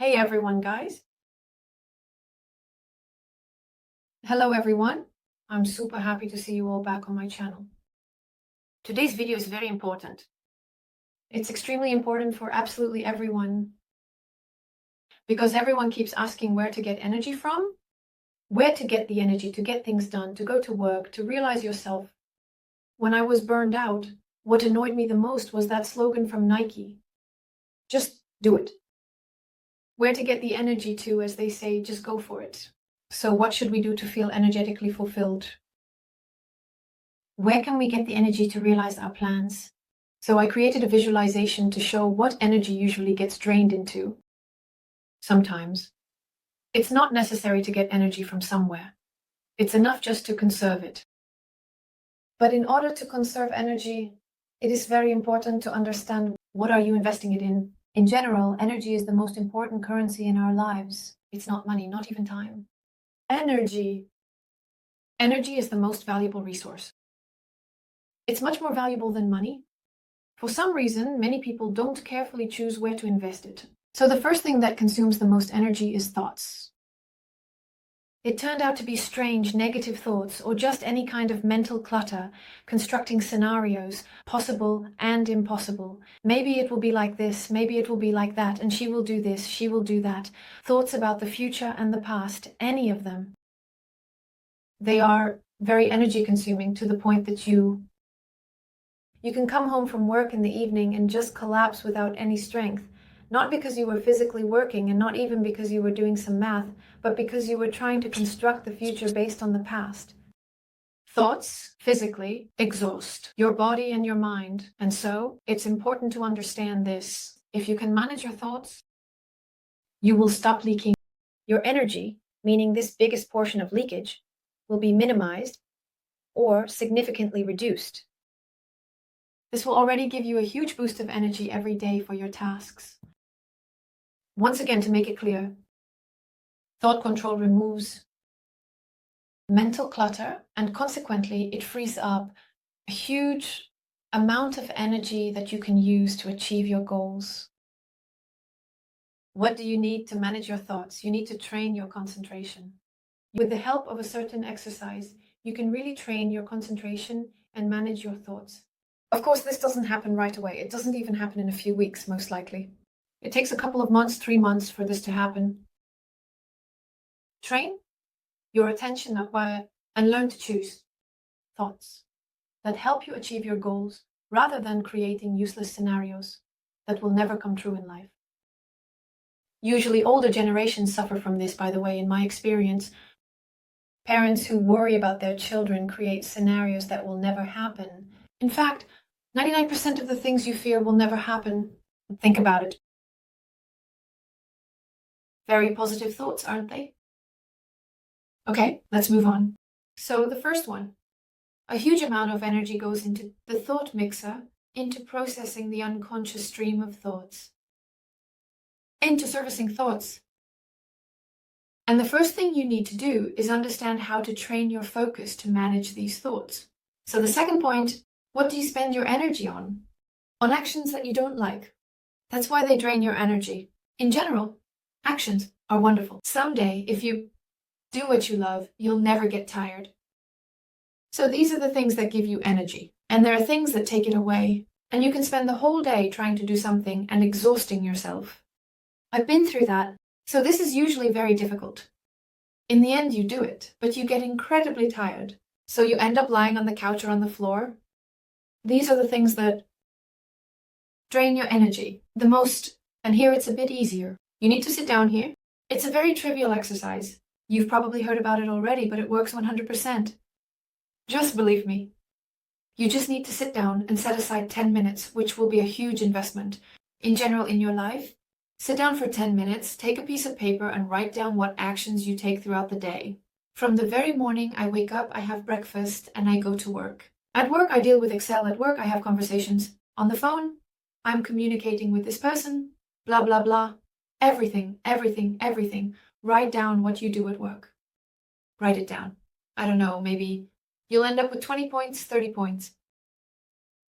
Hey everyone, guys. Hello everyone. I'm super happy to see you all back on my channel. Today's video is very important. It's extremely important for absolutely everyone because everyone keeps asking where to get energy from, where to get the energy to get things done, to go to work, to realize yourself. When I was burned out, what annoyed me the most was that slogan from Nike. Just do it. Where to get the energy to, as they say, just go for it. So what should we do to feel energetically fulfilled? Where can we get the energy to realize our plans? So I created a visualization to show what energy usually gets drained into. Sometimes. It's not necessary to get energy from somewhere. It's enough just to conserve it. But in order to conserve energy, it is very important to understand what are you investing it in. In general, energy is the most important currency in our lives. It's not money, not even time. Energy. Energy is the most valuable resource. It's much more valuable than money. For some reason, many people don't carefully choose where to invest it. So the first thing that consumes the most energy is thoughts. It turned out to be strange, negative thoughts, or just any kind of mental clutter, constructing scenarios, possible and impossible. Maybe it will be like this, maybe it will be like that, and she will do this, she will do that. Thoughts about the future and the past, any of them. They are very energy consuming to the point that you can come home from work in the evening and just collapse without any strength. Not because you were physically working and not even because you were doing some math, but because you were trying to construct the future based on the past. Thoughts, physically, exhaust your body and your mind. And so, it's important to understand this. If you can manage your thoughts, you will stop leaking. Your energy, meaning this biggest portion of leakage, will be minimized or significantly reduced. This will already give you a huge boost of energy every day for your tasks. Once again, to make it clear, thought control removes mental clutter, and consequently, it frees up a huge amount of energy that you can use to achieve your goals. What do you need to manage your thoughts? You need to train your concentration. With the help of a certain exercise, you can really train your concentration and manage your thoughts. Of course, this doesn't happen right away. It doesn't even happen in a few weeks, most likely. It takes a couple of months, 3 months for this to happen. Train your attention and learn to choose thoughts that help you achieve your goals rather than creating useless scenarios that will never come true in life. Usually older generations suffer from this, by the way, in my experience. Parents who worry about their children create scenarios that will never happen. In fact, 99% of the things you fear will never happen. Think about it. Very positive thoughts, aren't they? Okay, let's move on. So the first one, a huge amount of energy goes into the thought mixer, into processing the unconscious stream of thoughts, into servicing thoughts. And the first thing you need to do is understand how to train your focus to manage these thoughts. So the second point, what do you spend your energy on? On actions that you don't like. That's why they drain your energy. In general, actions are wonderful. Someday, if you do what you love, you'll never get tired. So these are the things that give you energy. And there are things that take it away. And you can spend the whole day trying to do something and exhausting yourself. I've been through that. So this is usually very difficult. In the end, you do it, but you get incredibly tired. So you end up lying on the couch or on the floor. These are the things that drain your energy the most. And here it's a bit easier. You need to sit down here. It's a very trivial exercise. You've probably heard about it already, but it works 100%. Just believe me. You just need to sit down and set aside 10 minutes, which will be a huge investment. In general, in your life, sit down for 10 minutes, take a piece of paper and write down what actions you take throughout the day. From the very morning I wake up, I have breakfast, and I go to work. At work, I deal with Excel. At work, I have conversations. On the phone, I'm communicating with this person, blah, blah, blah. Everything, everything, everything. Write down what you do at work. Write it down. I don't know, maybe you'll end up with 20 points, 30 points.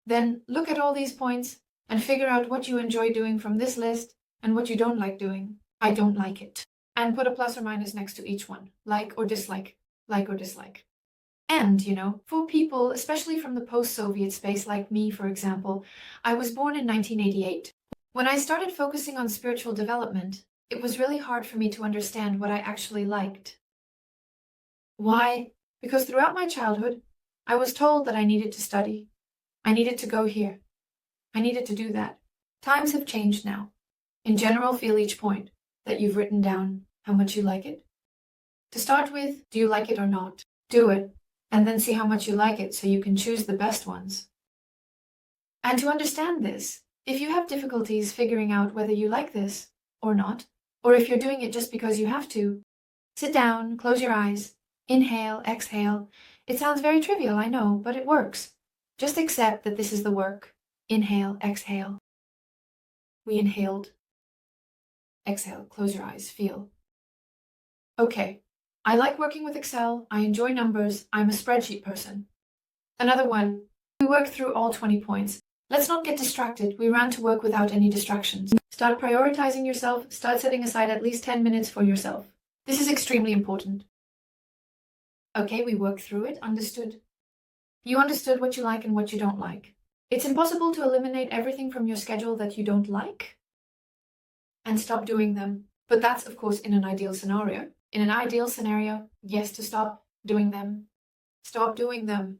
Then look at all these points and figure out what you enjoy doing from this list and what you don't like doing. I don't like it. And put a plus or minus next to each one, like or dislike, like or dislike. And, for people, especially from the post-Soviet space like me, for example, I was born in 1988. When I started focusing on spiritual development, it was really hard for me to understand what I actually liked. Why? Because throughout my childhood, I was told that I needed to study. I needed to go here. I needed to do that. Times have changed now. In general, feel each point that you've written down how much you like it. To start with, do you like it or not? Do it, and then see how much you like it so you can choose the best ones. And to understand this, if you have difficulties figuring out whether you like this or not, or if you're doing it just because you have to, sit down, close your eyes, inhale, exhale. It sounds very trivial, I know, but it works. Just accept that this is the work. Inhale, exhale. We inhaled. Exhale, close your eyes, feel. Okay, I like working with Excel, I enjoy numbers, I'm a spreadsheet person. Another one, we worked through all 20 points. Let's not get distracted, we ran to work without any distractions. Start prioritizing yourself, start setting aside at least 10 minutes for yourself. This is extremely important. Okay, we worked through it, understood. You understood what you like and what you don't like. It's impossible to eliminate everything from your schedule that you don't like and stop doing them. But that's, of course, in an ideal scenario. In an ideal scenario, yes, to stop doing them. Stop doing them.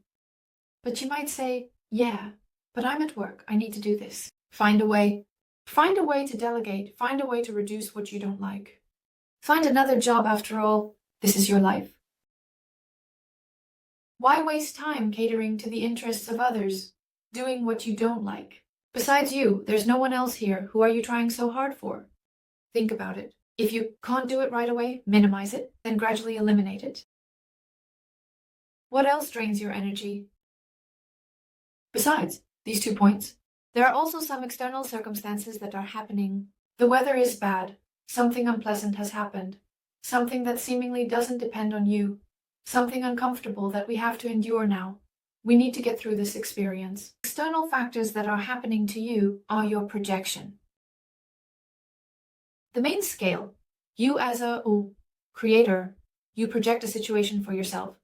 But you might say, yeah, but I'm at work. I need to do this. Find a way. Find a way to delegate. Find a way to reduce what you don't like. Find another job after all. This is your life. Why waste time catering to the interests of others, doing what you don't like? Besides you, there's no one else here. Who are you trying so hard for? Think about it. If you can't do it right away, minimize it, then gradually eliminate it. What else drains your energy? Besides these 2 points, there are also some external circumstances that are happening. The weather is bad. Something unpleasant has happened. Something that seemingly doesn't depend on you. Something uncomfortable that we have to endure now. We need to get through this experience. External factors that are happening to you are your projection. The main scale, you as a creator, you project a situation for yourself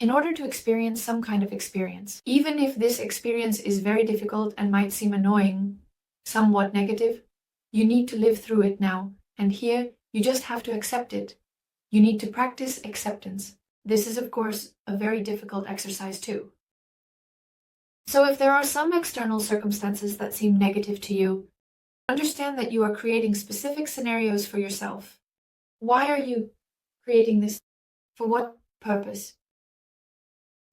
in order to experience some kind of experience. Even if this experience is very difficult and might seem annoying, somewhat negative, you need to live through it now. And here, you just have to accept it. You need to practice acceptance. This is, of course, a very difficult exercise too. So if there are some external circumstances that seem negative to you, understand that you are creating specific scenarios for yourself. Why are you creating this? For what purpose?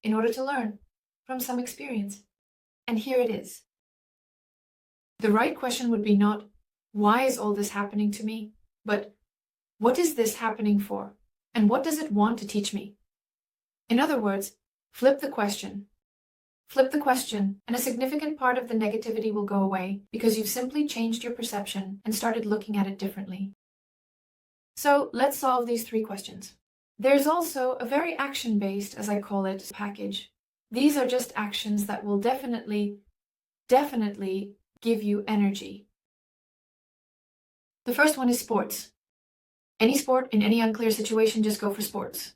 In order to learn from some experience. And here it is. The right question would be not, why is all this happening to me? But, what is this happening for? And what does it want to teach me? In other words, flip the question. Flip the question, and a significant part of the negativity will go away because you've simply changed your perception and started looking at it differently. So let's solve these 3 questions. There's also a very action-based, as I call it, package. These are just actions that will definitely give you energy. The first one is sports. Any sport in any unclear situation, just go for sports.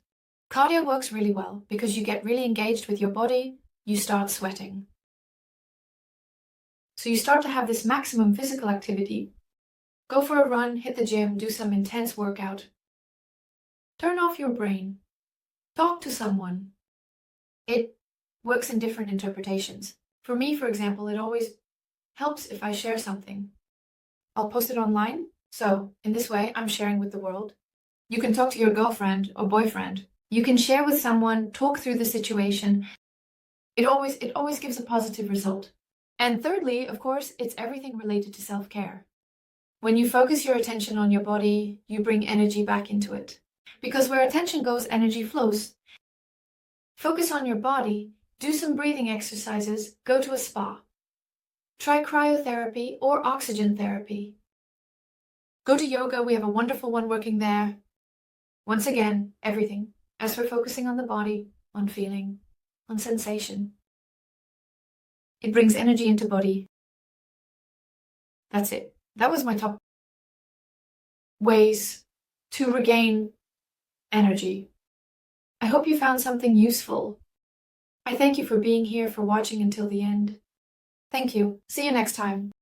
Cardio works really well because you get really engaged with your body, you start sweating. So you start to have this maximum physical activity. Go for a run, hit the gym, do some intense workout. Turn off your brain. Talk to someone. It works in different interpretations. For me, for example, it always helps if I share something. I'll post it online, so in this way, I'm sharing with the world. You can talk to your girlfriend or boyfriend. You can share with someone, talk through the situation. It always gives a positive result. And thirdly, of course, it's everything related to self-care. When you focus your attention on your body, you bring energy back into it. Because where attention goes, energy flows. Focus on your body, do some breathing exercises, go to a spa. Try cryotherapy or oxygen therapy. Go to yoga, we have a wonderful one working there. Once again, everything. As for focusing on the body, on feeling, on sensation. It brings energy into body. That's it. That was my top. ways to regain energy. I hope you found something useful. I thank you for being here, for watching until the end. Thank you. See you next time.